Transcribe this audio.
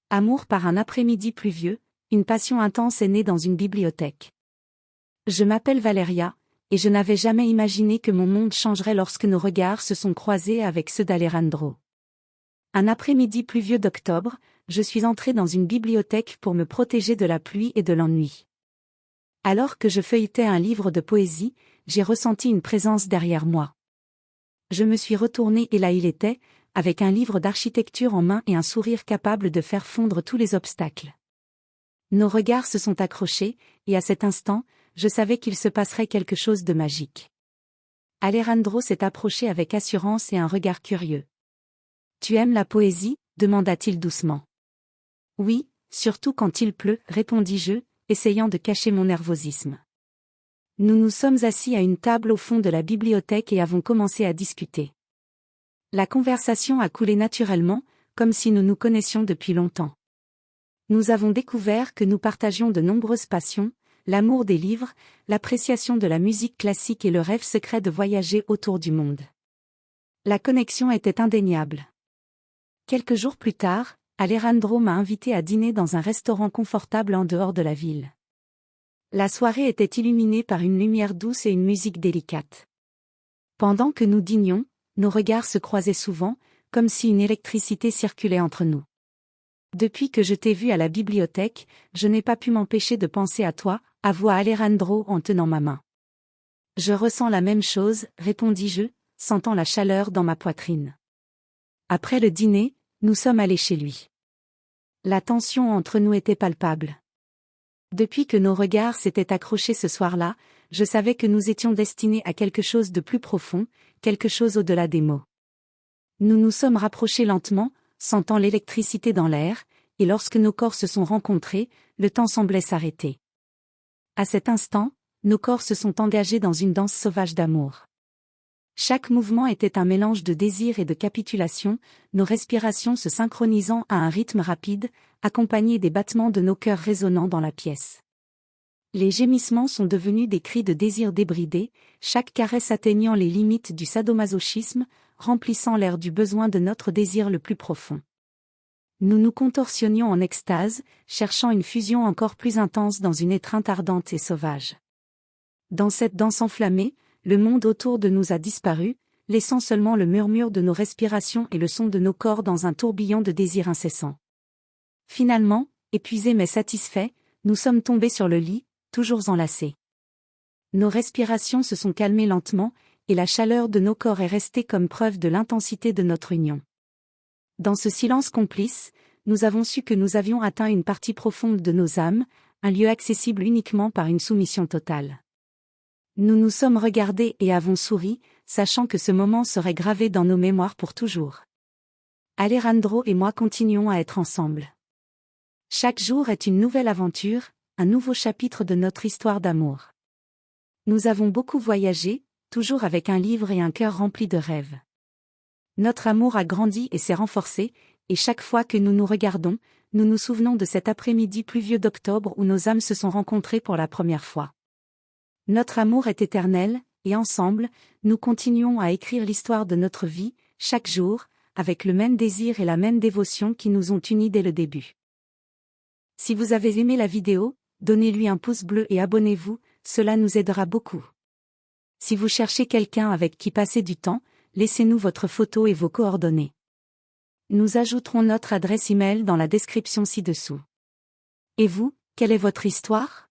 Amour par un après-midi pluvieux, une passion intense est née dans une bibliothèque. Je m'appelle Valeria, et je n'avais jamais imaginé que mon monde changerait lorsque nos regards se sont croisés avec ceux d'Alejandro. Un après-midi pluvieux d'octobre, je suis entrée dans une bibliothèque pour me protéger de la pluie et de l'ennui. Alors que je feuilletais un livre de poésie, j'ai ressenti une présence derrière moi. Je me suis retournée et là il était, avec un livre d'architecture en main et un sourire capable de faire fondre tous les obstacles. Nos regards se sont accrochés, et à cet instant, je savais qu'il se passerait quelque chose de magique. Alejandro s'est approché avec assurance et un regard curieux. « Tu aimes la poésie ?» demanda-t-il doucement. « Oui, surtout quand il pleut » répondis-je, essayant de cacher mon nervosisme. Nous nous sommes assis à une table au fond de la bibliothèque et avons commencé à discuter. La conversation a coulé naturellement, comme si nous nous connaissions depuis longtemps. Nous avons découvert que nous partagions de nombreuses passions, l'amour des livres, l'appréciation de la musique classique et le rêve secret de voyager autour du monde. La connexion était indéniable. Quelques jours plus tard, Alejandro m'a invité à dîner dans un restaurant confortable en dehors de la ville. La soirée était illuminée par une lumière douce et une musique délicate. Pendant que nous dînions, nos regards se croisaient souvent, comme si une électricité circulait entre nous. Depuis que je t'ai vu à la bibliothèque, je n'ai pas pu m'empêcher de penser à toi, avoua Alejandro en tenant ma main. Je ressens la même chose, répondis-je, sentant la chaleur dans ma poitrine. Après le dîner, nous sommes allés chez lui. La tension entre nous était palpable. Depuis que nos regards s'étaient accrochés ce soir-là, je savais que nous étions destinés à quelque chose de plus profond, quelque chose au-delà des mots. Nous nous sommes rapprochés lentement, sentant l'électricité dans l'air, et lorsque nos corps se sont rencontrés, le temps semblait s'arrêter. À cet instant, nos corps se sont engagés dans une danse sauvage d'amour. Chaque mouvement était un mélange de désir et de capitulation, nos respirations se synchronisant à un rythme rapide, accompagnés des battements de nos cœurs résonnant dans la pièce. Les gémissements sont devenus des cris de désir débridés, chaque caresse atteignant les limites du sadomasochisme, remplissant l'air du besoin de notre désir le plus profond. Nous nous contorsionnions en extase, cherchant une fusion encore plus intense dans une étreinte ardente et sauvage. Dans cette danse enflammée, le monde autour de nous a disparu, laissant seulement le murmure de nos respirations et le son de nos corps dans un tourbillon de désir incessant. Finalement, épuisés mais satisfaits, nous sommes tombés sur le lit, toujours enlacés. Nos respirations se sont calmées lentement, et la chaleur de nos corps est restée comme preuve de l'intensité de notre union. Dans ce silence complice, nous avons su que nous avions atteint une partie profonde de nos âmes, un lieu accessible uniquement par une soumission totale. Nous nous sommes regardés et avons souri, sachant que ce moment serait gravé dans nos mémoires pour toujours. Alejandro et moi continuons à être ensemble. Chaque jour est une nouvelle aventure, un nouveau chapitre de notre histoire d'amour. Nous avons beaucoup voyagé, toujours avec un livre et un cœur rempli de rêves. Notre amour a grandi et s'est renforcé, et chaque fois que nous nous regardons, nous nous souvenons de cet après-midi pluvieux d'octobre où nos âmes se sont rencontrées pour la première fois. Notre amour est éternel, et ensemble, nous continuons à écrire l'histoire de notre vie, chaque jour, avec le même désir et la même dévotion qui nous ont unis dès le début. Si vous avez aimé la vidéo, donnez-lui un pouce bleu et abonnez-vous, cela nous aidera beaucoup. Si vous cherchez quelqu'un avec qui passer du temps, laissez-nous votre photo et vos coordonnées. Nous ajouterons notre adresse email dans la description ci-dessous. Et vous, quelle est votre histoire ?